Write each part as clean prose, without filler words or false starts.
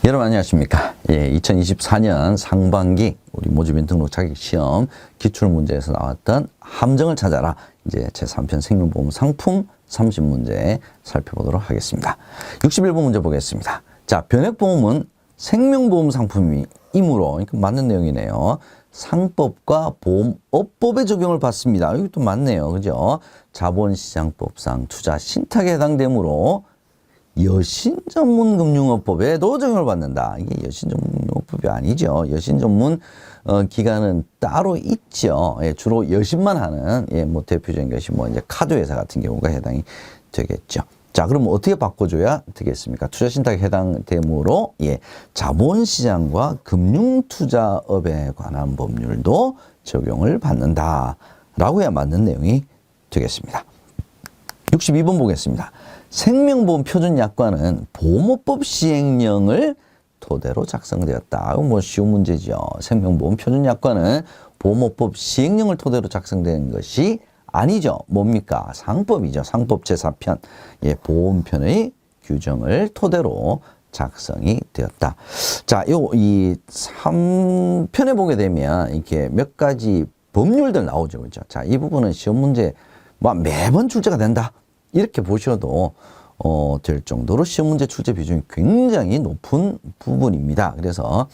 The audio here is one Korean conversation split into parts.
여러분 안녕하십니까? 2024년 상반기 우리 모집인 등록 자격 시험 기출 문제에서 나왔던 함정을 찾아라. 이제 제3편 생명보험 상품 30문제 살펴보도록 하겠습니다. 61번 문제 보겠습니다. 자, 변액보험은 생명보험 상품이므로 그러니까 맞는 내용이네요. 상법과 보험업법의 적용을 받습니다. 이것도 맞네요. 그죠? 자본시장법상 투자 신탁에 해당되므로 여신전문금융업법에도 적용을 받는다. 이게 여신전문금융업법이 아니죠. 여신전문 기관은 따로 있죠. 주로 여신만 하는 뭐 대표적인 것이 뭐 이제 카드회사 같은 경우가 해당이 되겠죠. 자, 그럼 어떻게 바꿔줘야 되겠습니까? 투자신탁에 해당되므로 자본시장과 금융투자업에 관한 법률도 적용을 받는다라고 해야 맞는 내용이 되겠습니다. 62번 보겠습니다. 생명보험 표준약관은 보험업법 시행령을 토대로 작성되었다. 뭐 쉬운 문제죠. 생명보험 표준약관은 보험업법 시행령을 토대로 작성된 것이 아니죠. 뭡니까? 상법이죠. 상법 제4편. 보험편의 규정을 토대로 작성이 되었다. 자, 이 3편에 보게 되면 이렇게 몇 가지 법률들 나오죠. 그죠? 자, 이 부분은 시험 문제 매번 출제가 된다. 이렇게 보셔도 될 정도로 시험 문제 출제 비중이 굉장히 높은 부분입니다. 그래서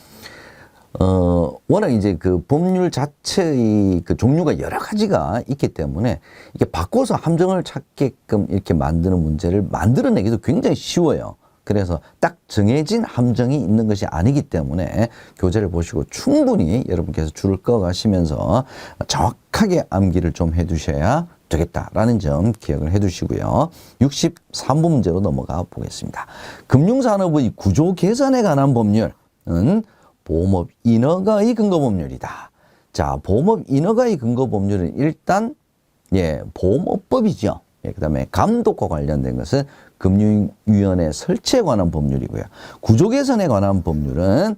워낙 이제 그 법률 자체의 그 종류가 여러 가지가 있기 때문에 이게 바꿔서 함정을 찾게끔 이렇게 만드는 문제를 만들어내기도 굉장히 쉬워요. 그래서 딱 정해진 함정이 있는 것이 아니기 때문에 교재를 보시고 충분히 여러분께서 줄을 꺼 가시면서 정확하게 암기를 좀 해 두셔야 되겠다라는 점 기억을 해 두시고요. 63번 문제로 넘어가 보겠습니다. 금융산업의 구조 개선에 관한 법률은 보험업 인허가의 근거 법률이다. 자, 보험업 인허가의 근거 법률은 일단 보험업법이죠. 그 다음에 감독과 관련된 것은 금융위원회 설치에 관한 법률이고요. 구조 개선에 관한 법률은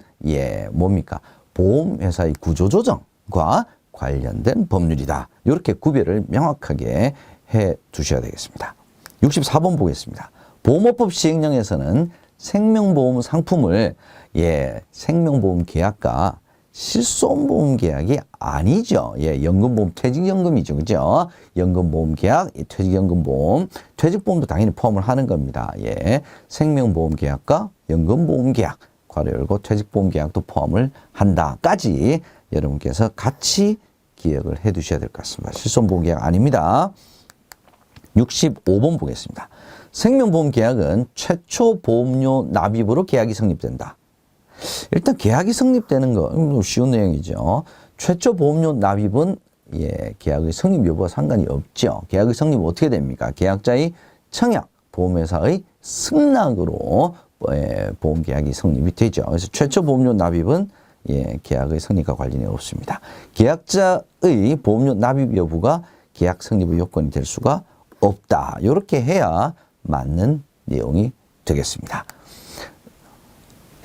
뭡니까? 보험회사의 구조조정과 관련된 법률이다. 이렇게 구별을 명확하게 해 두셔야 되겠습니다. 64번 보겠습니다. 보험업법 시행령에서는 생명보험 상품을 생명보험 계약과 실손보험 계약이 아니죠. 연금보험, 퇴직연금이죠. 그죠? 연금보험 계약, 퇴직연금보험, 퇴직보험도 당연히 포함을 하는 겁니다. 생명보험 계약과 연금보험 계약, 괄호 열고 퇴직보험 계약도 포함을 한다까지 여러분께서 같이 기억을 해 두셔야 될 것 같습니다. 실손보험 계약 아닙니다. 65번 보겠습니다. 생명보험 계약은 최초 보험료 납입으로 계약이 성립된다. 일단 계약이 성립되는 거 쉬운 내용이죠. 최초 보험료 납입은 계약의 성립 여부와 상관이 없죠. 계약의 성립은 어떻게 됩니까? 계약자의 청약, 보험회사의 승낙으로 보험계약이 성립이 되죠. 그래서 최초 보험료 납입은 계약의 성립과 관련이 없습니다. 계약자의 보험료 납입 여부가 계약 성립의 요건이 될 수가 없다. 이렇게 해야 맞는 내용이 되겠습니다.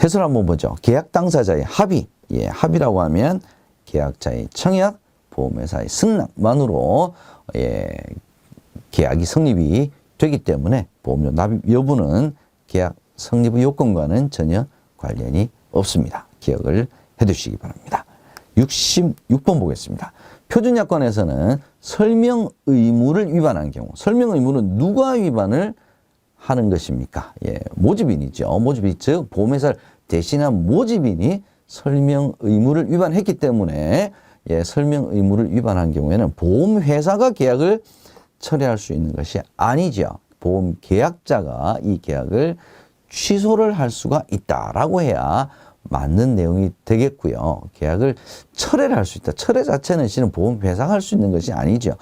해설 한번 보죠. 계약 당사자의 합의. 합의라고 하면 계약자의 청약, 보험회사의 승낙만으로 계약이 성립이 되기 때문에 보험료 납입 여부는 계약 성립의 요건과는 전혀 관련이 없습니다. 기억을 해 두시기 바랍니다. 66번 보겠습니다. 표준약관에서는 설명 의무를 위반한 경우, 설명 의무는 누가 위반을 하는 것입니까? 모집인이죠. 모집인, 즉 보험회사를 대신한 모집인이 설명 의무를 위반했기 때문에 설명 의무를 위반한 경우에는 보험회사가 계약을 철회할 수 있는 것이 아니죠. 보험 계약자가 이 계약을 취소를 할 수가 있다라고 해야 맞는 내용이 되겠고요. 계약을 철회를 할 수 있다. 철회 자체는 실은 보험회사가 할 수 있는 것이 아니죠.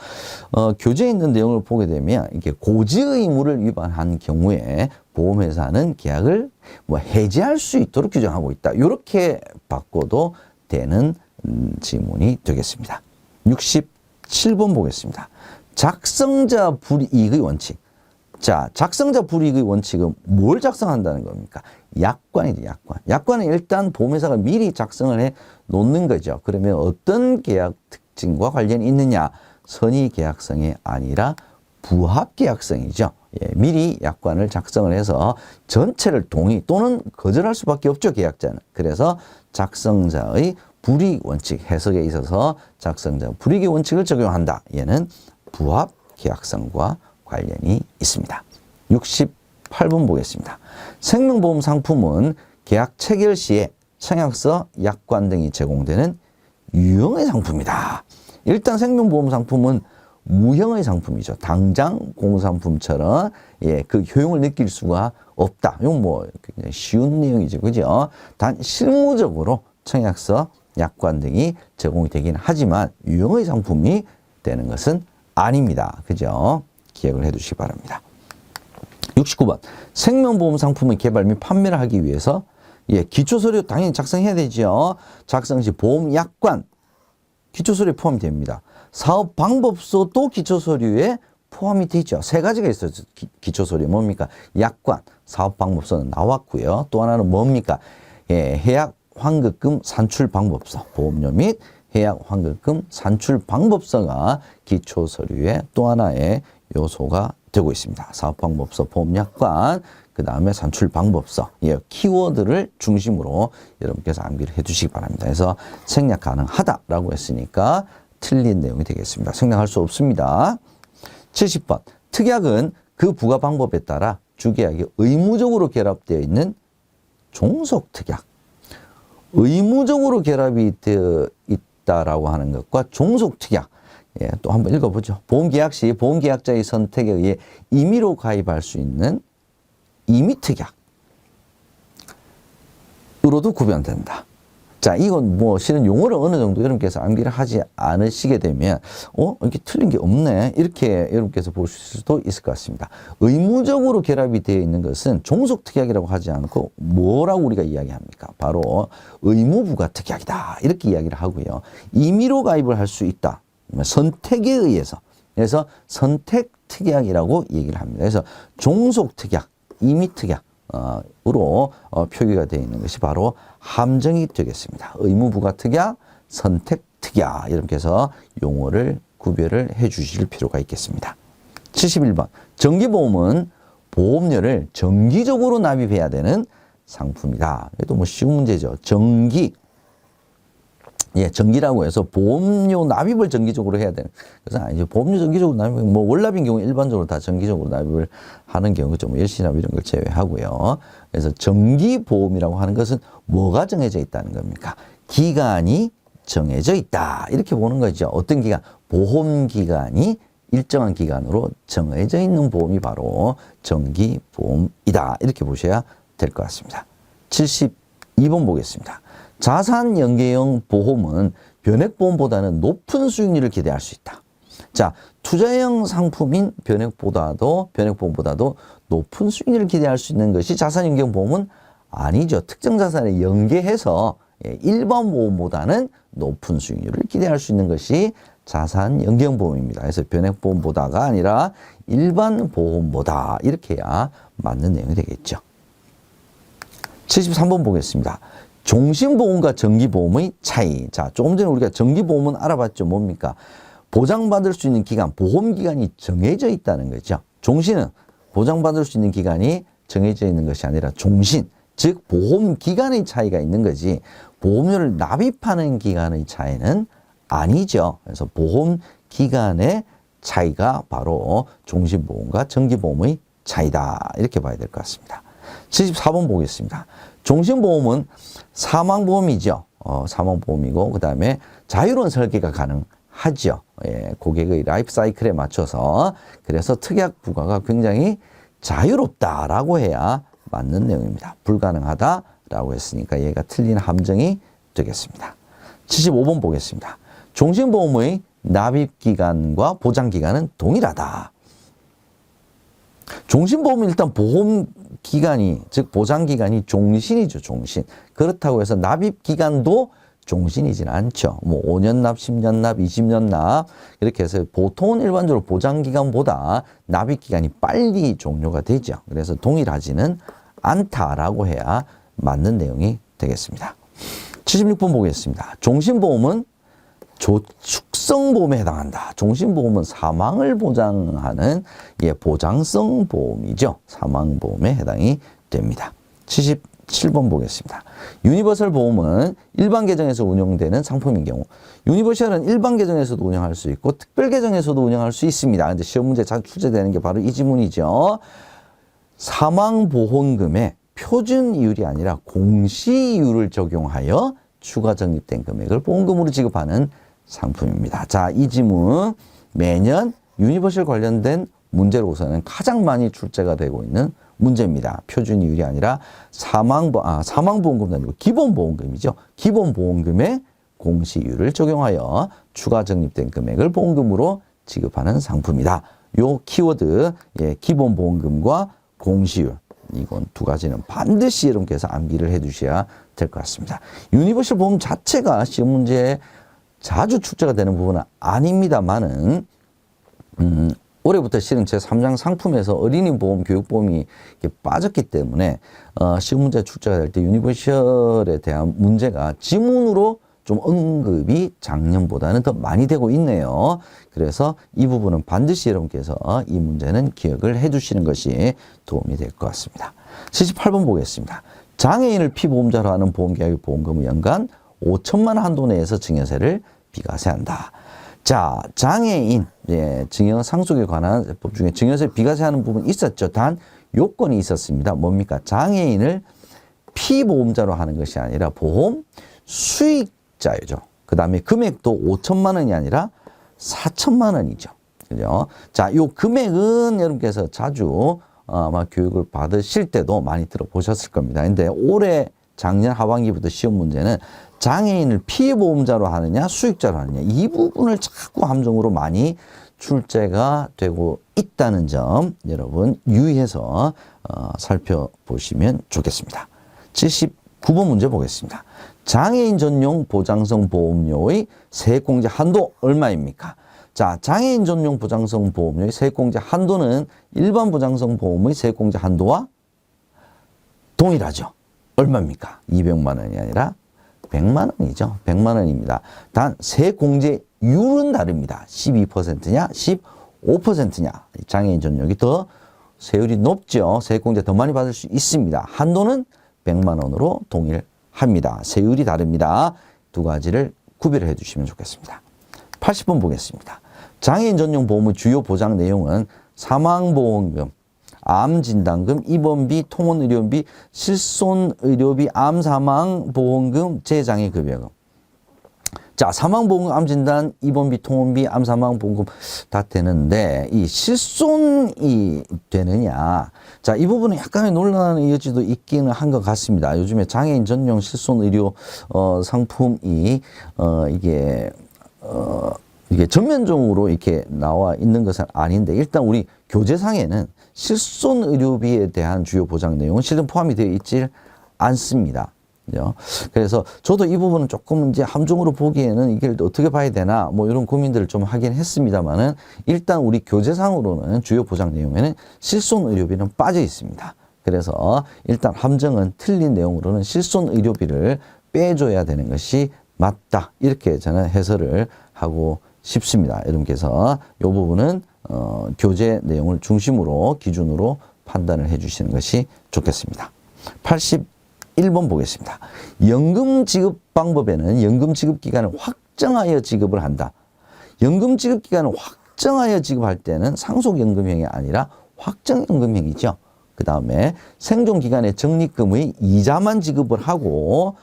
교재에 있는 내용을 보게 되면 이게 고지 의무를 위반한 경우에 보험회사는 계약을 해지할 수 있도록 규정하고 있다. 이렇게 바꿔도 되는 지문이 되겠습니다. 67번 보겠습니다. 작성자 불이익의 원칙. 자, 작성자 불이익의 원칙은 뭘 작성한다는 겁니까? 약관이죠, 약관. 약관은 일단 보험회사가 미리 작성을 해 놓는 거죠. 그러면 어떤 계약 특징과 관련이 있느냐? 선의 계약성이 아니라 부합계약성이죠. 예, 미리 약관을 작성을 해서 전체를 동의 또는 거절할 수밖에 없죠, 계약자는. 그래서 작성자의 불이익 원칙 해석에 있어서 작성자 불이익의 원칙을 적용한다. 얘는 부합계약성과 관련이 있습니다. 68번 보겠습니다. 생명보험 상품은 계약 체결 시에 청약서, 약관 등이 제공되는 유형의 상품이다. 일단 생명보험 상품은 무형의 상품이죠. 당장 공산품처럼 예, 그 효용을 느낄 수가 없다. 이건 뭐 굉장히 쉬운 내용이죠. 그죠? 단 실무적으로 청약서, 약관 등이 제공이 되긴 하지만 유형의 상품이 되는 것은 아닙니다. 그죠? 기억을 해 두시기 바랍니다. 69번. 생명보험 상품의 개발 및 판매를 하기 위해서 예, 기초서류 당연히 작성해야 되죠. 작성 시 보험 약관, 기초서류에 포함이 됩니다. 사업 방법서도 기초서류에 포함이 되죠. 세 가지가 있어요. 기초서류 뭡니까? 약관, 사업 방법서는 나왔고요. 또 하나는 뭡니까? 예, 해약 환급금 산출 방법서, 보험료 및 해약 환급금 산출 방법서가 기초서류의 또 하나의 요소가 되고 있습니다. 사업 방법서, 보험 약관, 그 다음에 산출 방법서, 예, 키워드를 중심으로 여러분께서 암기를 해 주시기 바랍니다. 그래서 생략 가능하다라고 했으니까 틀린 내용이 되겠습니다. 생략할 수 없습니다. 70번. 특약은 그 부과 방법에 따라 주계약이 의무적으로 결합되어 있는 종속특약. 의무적으로 결합이 되어 있다라고 하는 것과 종속특약. 예, 또 한번 읽어보죠. 보험계약 시 보험계약자의 선택에 의해 임의로 가입할 수 있는 임의특약으로도 구별된다. 자, 이건 뭐 실은 용어를 어느 정도 여러분께서 암기를 하지 않으시게 되면 이렇게 틀린 게 없네. 이렇게 여러분께서 보실 수도 있을 것 같습니다. 의무적으로 결합이 되어 있는 것은 종속특약이라고 하지 않고 뭐라고 우리가 이야기합니까? 바로 의무부가특약이다. 이렇게 이야기를 하고요. 임의로 가입을 할 수 있다. 선택에 의해서. 그래서 선택특약이라고 얘기를 합니다. 그래서 종속특약, 임의특약으로 표기가 되어 있는 것이 바로 함정이 되겠습니다. 의무부가특약, 선택특약 이렇게 해서 용어를 구별을 해 주실 필요가 있겠습니다. 71번. 정기보험은 보험료를 정기적으로 납입해야 되는 상품이다. 이것도 뭐 쉬운 문제죠. 예, 정기라고 해서 보험료 납입을 정기적으로 해야 되는 그래서 아니죠. 보험료 정기적으로 납입, 뭐 월납인 경우 일반적으로 다 정기적으로 납입을 하는 경우죠. 뭐 일시납 이런 걸 제외하고요. 그래서 정기보험이라고 하는 것은 뭐가 정해져 있다는 겁니까? 기간이 정해져 있다. 이렇게 보는 거죠. 어떤 기간? 보험기간이 일정한 기간으로 정해져 있는 보험이 바로 정기보험이다. 이렇게 보셔야 될 것 같습니다. 72번 보겠습니다. 자산연계형 보험은 변액보험보다는 높은 수익률을 기대할 수 있다. 자, 투자형 상품인 변액보험보다도 높은 수익률을 기대할 수 있는 것이 자산연계형 보험은 아니죠. 특정 자산에 연계해서 일반 보험보다는 높은 수익률을 기대할 수 있는 것이 자산연계형 보험입니다. 그래서 변액보험보다가 아니라 일반 보험보다 이렇게 해야 맞는 내용이 되겠죠. 73번 보겠습니다. 종신보험과 정기보험의 차이. 자, 조금 전에 우리가 정기보험은 알아봤죠. 뭡니까? 보장받을 수 있는 기간, 보험기간이 정해져 있다는 거죠. 종신은 보장받을 수 있는 기간이 정해져 있는 것이 아니라 종신, 즉 보험기간의 차이가 있는 거지 보험료를 납입하는 기간의 차이는 아니죠. 그래서 보험기간의 차이가 바로 종신보험과 정기보험의 차이다. 이렇게 봐야 될 것 같습니다. 74번 보겠습니다. 종신보험은 사망보험이죠. 사망보험이고 그 다음에 자유로운 설계가 가능하죠. 예, 고객의 라이프 사이클에 맞춰서 그래서 특약 부과가 굉장히 자유롭다라고 해야 맞는 내용입니다. 불가능하다라고 했으니까 얘가 틀린 함정이 되겠습니다. 75번 보겠습니다. 종신보험의 납입기간과 보장기간은 동일하다. 종신보험은 일단 보험기간이 즉 보장기간이 종신이죠. 종신. 그렇다고 해서 납입기간도 종신이진 않죠. 뭐 5년 납, 10년 납, 20년 납 이렇게 해서 보통은 일반적으로 보장기간보다 납입기간이 빨리 종료가 되죠. 그래서 동일하지는 않다라고 해야 맞는 내용이 되겠습니다. 76번 보겠습니다. 종신보험은 조축성보험에 해당한다. 종신보험은 사망을 보장하는 보장성 보험이죠. 사망보험에 해당이 됩니다. 77번 보겠습니다. 유니버설 보험은 일반 계정에서 운영되는 상품인 경우, 유니버설은 일반 계정에서도 운영할 수 있고 특별 계정에서도 운영할 수 있습니다. 근데 시험 문제 자주 출제되는 게 바로 이 지문이죠. 사망보험금의 표준이율이 아니라 공시이율을 적용하여 추가 적립된 금액을 보험금으로 지급하는 상품입니다. 자, 이 지문 매년 유니버설 관련된 문제로서는 가장 많이 출제가 되고 있는 문제입니다. 표준이율이 아니라 사망보험금도 아니고 기본보험금이죠. 기본보험금의 공시이율을 적용하여 추가 적립된 금액을 보험금으로 지급하는 상품이다. 요 키워드, 기본보험금과 공시이율, 이건 두 가지는 반드시 여러분께서 암기를 해 두셔야 될 것 같습니다. 유니버설 보험 자체가 시험 문제에 자주 출제가 되는 부분은 아닙니다만은 올해부터 실은 제3장 상품에서 어린이 보험, 교육보험이 빠졌기 때문에 시험 문제 출제가 될 때 유니버설에 대한 문제가 지문으로 좀 언급이 작년보다는 더 많이 되고 있네요. 그래서 이 부분은 반드시 여러분께서 이 문제는 기억을 해 두시는 것이 도움이 될 것 같습니다. 78번 보겠습니다. 장애인을 피보험자로 하는 보험계약의 보험금은 연간 5천만 원 한도 내에서 증여세를 비과세한다. 자, 장애인 증여 상속에 관한 법 중에 증여세 비과세하는 부분이 있었죠. 단 요건이 있었습니다. 뭡니까? 장애인을 피보험자로 하는 것이 아니라 보험 수익자죠. 그 다음에 금액도 5천만 원이 아니라 4천만 원이죠. 그죠? 자, 요 금액은 여러분께서 자주 아마 교육을 받으실 때도 많이 들어보셨을 겁니다. 근데 올해 작년 하반기부터 시험 문제는 장애인을 피해보험자로 하느냐 수익자로 하느냐 이 부분을 자꾸 함정으로 많이 출제가 되고 있다는 점 여러분 유의해서 살펴보시면 좋겠습니다. 79번 문제 보겠습니다. 장애인 전용 보장성 보험료의 세액공제 한도 얼마입니까? 자, 장애인 전용 보장성 보험료의 세액공제 한도는 일반 보장성 보험의 세액공제 한도와 동일하죠. 얼마입니까? 200만 원이 아니라 100만 원이죠. 100만 원입니다. 단 세액공제율은 다릅니다. 12%냐 15%냐. 장애인 전용이 더 세율이 높죠. 세액공제 더 많이 받을 수 있습니다. 한도는 100만 원으로 동일합니다. 세율이 다릅니다. 두 가지를 구별을 해 주시면 좋겠습니다. 80번 보겠습니다. 장애인 전용 보험의 주요 보장 내용은 사망보험금, 암진단금, 입원비, 통원의료비, 실손의료비, 암사망보험금, 재장애급여금. 자, 사망보험금, 암진단, 입원비, 통원비, 암사망보험금 다 되는데 이 실손이 되느냐. 자, 이 부분은 약간의 논란의 여지도 있기는 한 것 같습니다. 요즘에 장애인 전용 실손의료 상품이 이게 전면적으로 이렇게 나와 있는 것은 아닌데 일단 우리 교재상에는 실손의료비에 대한 주요 보장 내용은 실은 포함이 되어 있지 않습니다. 그래서 저도 이 부분은 조금 이제 함정으로 보기에는 이걸 어떻게 봐야 되나 뭐 이런 고민들을 좀 하긴 했습니다만은 일단 우리 교재상으로는 주요 보장 내용에는 실손의료비는 빠져 있습니다. 그래서 일단 함정은 틀린 내용으로는 실손의료비를 빼줘야 되는 것이 맞다. 이렇게 저는 해설을 하고 싶습니다. 여러분께서 이 부분은 교재 내용을 중심으로 기준으로 판단을 해 주시는 것이 좋겠습니다. 81번 보겠습니다. 연금 지급 방법에는 연금 지급 기간을 확정하여 지급을 한다. 연금 지급 기간을 확정하여 지급할 때는 상속연금형이 아니라 확정연금형이죠. 그 다음에 생존기간의 적립금의 이자만 지급을 하고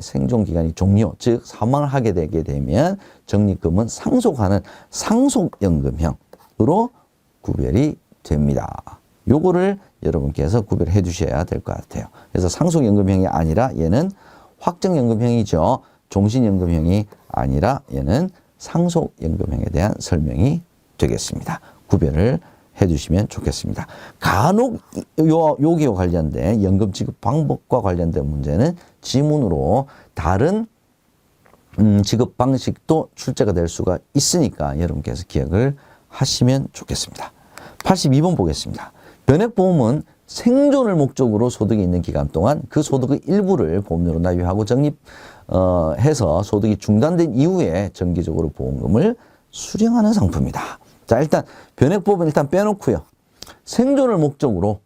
생존기간이 종료, 즉 사망을 하게 되게 되면 적립금은 상속하는 상속연금형으로 구별이 됩니다. 요거를 여러분께서 구별해 주셔야 될 것 같아요. 그래서 상속연금형이 아니라 얘는 확정연금형이죠. 종신연금형이 아니라 얘는 상속연금형에 대한 설명이 되겠습니다. 구별을 해 주시면 좋겠습니다. 간혹 여기와 관련된 연금 지급 방법과 관련된 문제는 지문으로 다른 지급 방식도 출제가 될 수가 있으니까 여러분께서 기억을 하시면 좋겠습니다. 82번 보겠습니다. 변액보험은 생존을 목적으로 소득이 있는 기간 동안 그 소득의 일부를 보험료로 납입하고 적립해서 소득이 중단된 이후에 정기적으로 보험금을 수령하는 상품이다. 자, 일단 변액보험은 일단 빼놓고요. 생존을 목적으로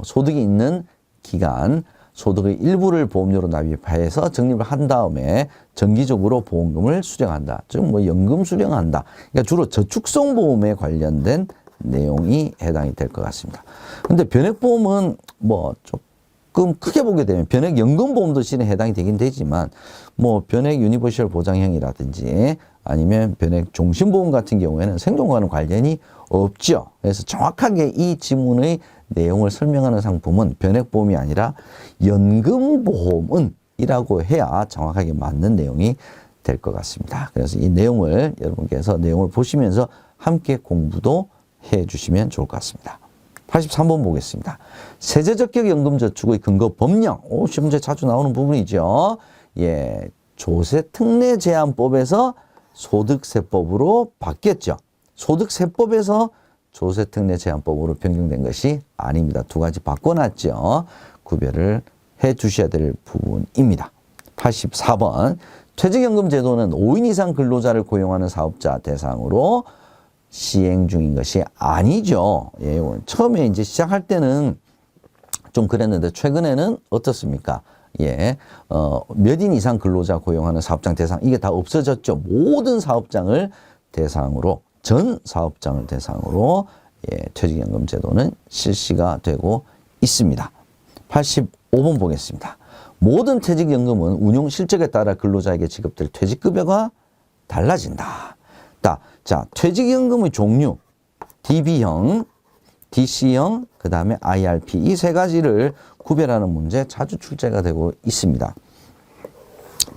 소득이 있는 기간 소득의 일부를 보험료로 납입해서 적립을 한 다음에 정기적으로 보험금을 수령한다. 즉 뭐 연금 수령한다. 그러니까 주로 저축성 보험에 관련된 내용이 해당이 될 것 같습니다. 근데 변액보험은 뭐 조금 크게 보게 되면 변액연금보험도 실에 해당이 되긴 되지만 뭐 변액 유니버셜 보장형이라든지 아니면 변액 종신보험 같은 경우에는 생존과는 관련이 없죠. 그래서 정확하게 이 지문의 내용을 설명하는 상품은 변액보험이 아니라 연금보험은 이라고 해야 정확하게 맞는 내용이 될 것 같습니다. 그래서 이 내용을 여러분께서 내용을 보시면서 함께 공부도 해 주시면 좋을 것 같습니다. 83번 보겠습니다. 세제적격 연금저축의 근거 법령. 시험 문제 자주 나오는 부분이죠. 예, 조세특례제한법에서 소득세법으로 바뀌었죠. 소득세법에서 조세특례제한법으로 변경된 것이 아닙니다. 두 가지 바꿔놨죠. 구별을 해 주셔야 될 부분입니다. 84번. 퇴직연금제도는 5인 이상 근로자를 고용하는 사업자 대상으로 시행 중인 것이 아니죠. 예, 처음에 이제 시작할 때는 좀 그랬는데 최근에는 어떻습니까? 예, 몇 인 이상 근로자 고용하는 사업장 대상 이게 다 없어졌죠. 모든 사업장을 대상으로 전 사업장을 대상으로 예, 퇴직연금 제도는 실시가 되고 있습니다. 85번 보겠습니다. 모든 퇴직연금은 운용 실적에 따라 근로자에게 지급될 퇴직급여가 달라진다. 자, 퇴직연금의 종류, DB형, DC형, 그 다음에 IRP 이 세 가지를 구별하는 문제 자주 출제가 되고 있습니다.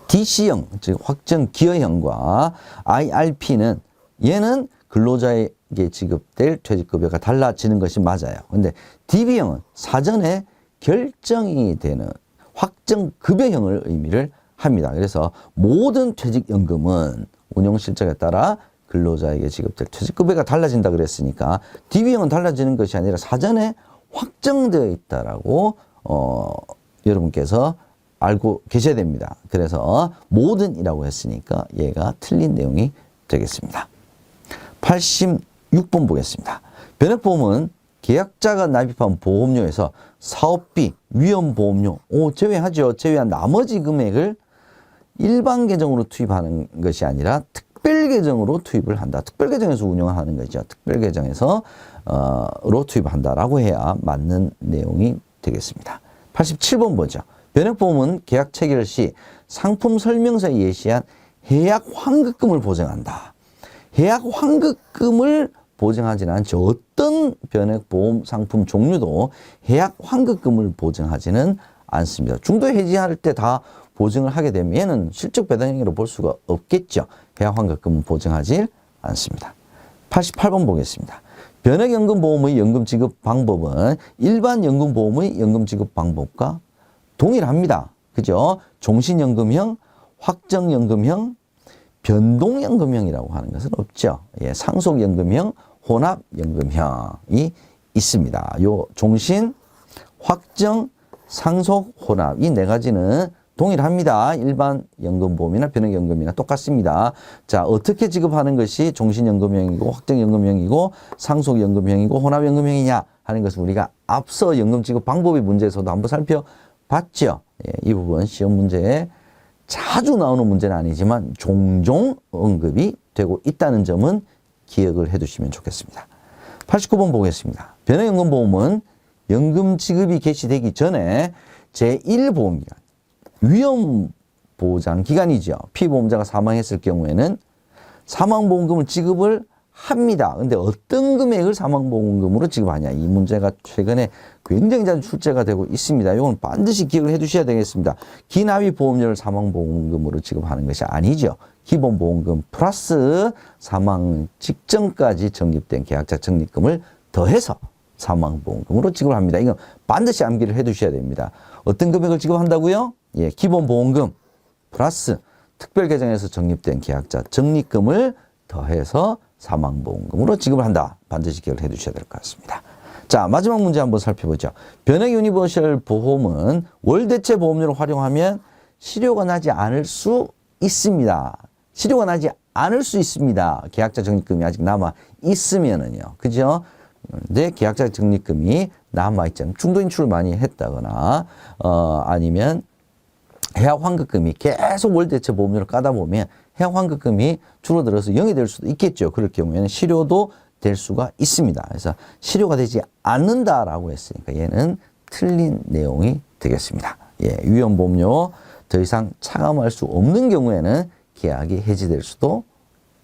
DC형, 즉 확정 기여형과 IRP는 얘는 근로자에게 지급될 퇴직급여가 달라지는 것이 맞아요. 근데 DB형은 사전에 결정이 되는 확정급여형을 의미를 합니다. 그래서 모든 퇴직연금은 운용실적에 따라 근로자에게 지급될 퇴직급여가 달라진다 그랬으니까 DB형은 달라지는 것이 아니라 사전에 확정되어 있다라고 여러분께서 알고 계셔야 됩니다. 그래서 모든이라고 했으니까 얘가 틀린 내용이 되겠습니다. 86번 보겠습니다. 변액보험은 계약자가 납입한 보험료에서 사업비, 위험보험료 제외하죠. 제외한 나머지 금액을 일반 계정으로 투입하는 것이 아니라 특별계정으로 투입을 한다. 특별계정에서 운영하는 거죠. 특별계정에서 로 투입한다라고 해야 맞는 내용이 되겠습니다. 87번 보죠. 변액보험은 계약 체결 시 상품 설명서에 예시한 해약 환급금을 보증한다. 해약 환급금을 보증하지는 않죠. 어떤 변액보험 상품 종류도 해약 환급금을 보증하지는 않습니다. 중도 해지할 때 다 보증을 하게 되면 얘는 실적 배당형으로 볼 수가 없겠죠. 해약 환급금은 보증하지 않습니다. 88번 보겠습니다. 변액연금보험의 연금 지급 방법은 일반 연금보험의 연금 지급 방법과 동일합니다. 그죠? 종신연금형, 확정연금형, 변동연금형이라고 하는 것은 없죠. 예, 상속연금형, 혼합연금형이 있습니다. 요 종신, 확정, 상속, 혼합 이 네 가지는 동일합니다. 일반 연금보험이나 변액연금이나 똑같습니다. 자, 어떻게 지급하는 것이 종신연금형이고 확정연금형이고 상속연금형이고 혼합연금형이냐 하는 것을 우리가 앞서 연금 지급 방법의 문제에서도 한번 살펴봤죠. 예, 이 부분 시험 문제에 자주 나오는 문제는 아니지만 종종 언급이 되고 있다는 점은 기억을 해 두시면 좋겠습니다. 89번 보겠습니다. 변액연금보험은 연금 지급이 개시되기 전에 제1보험기간 위험보장기간이죠. 피보험자가 사망했을 경우에는 사망보험금을 지급을 합니다. 근데 어떤 금액을 사망보험금으로 지급하냐. 이 문제가 최근에 굉장히 자주 출제가 되고 있습니다. 이건 반드시 기억을 해 두셔야 되겠습니다. 기납입보험료를 사망보험금으로 지급하는 것이 아니죠. 기본보험금 플러스 사망 직전까지 적립된 계약자 적립금을 더해서 사망보험금으로 지급을 합니다. 이건 반드시 암기를 해 두셔야 됩니다. 어떤 금액을 지급한다고요? 예, 기본보험금 플러스 특별계정에서 적립된 계약자 적립금을 더해서 사망보험금으로 지급을 한다. 반드시 기억을 해 두셔야 될 것 같습니다. 자, 마지막 문제 한번 살펴보죠. 변액 유니버셜 보험은 월대체 보험료를 활용하면 실효가 나지 않을 수 있습니다. 실효가 나지 않을 수 있습니다. 계약자 적립금이 아직 남아 있으면은요. 그죠? 내 계약자 적립금이 남아 있잖아요. 중도 인출을 많이 했다거나 아니면 해약 환급금이 계속 월대체 보험료를 까다 보면 해약 환급금이 줄어들어서 0이 될 수도 있겠죠. 그럴 경우에는 실효도 될 수가 있습니다. 그래서 실효가 되지 않는다라고 했으니까 얘는 틀린 내용이 되겠습니다. 예, 위험보험료 더 이상 차감할 수 없는 경우에는 계약이 해지될 수도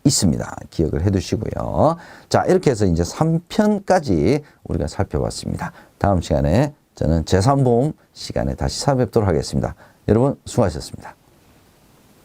있습니다. 기억을 해 두시고요. 자, 이렇게 해서 이제 3편까지 우리가 살펴봤습니다. 다음 시간에 저는 제3보험 시간에 다시 찾아뵙도록 하겠습니다. 여러분 수고하셨습니다.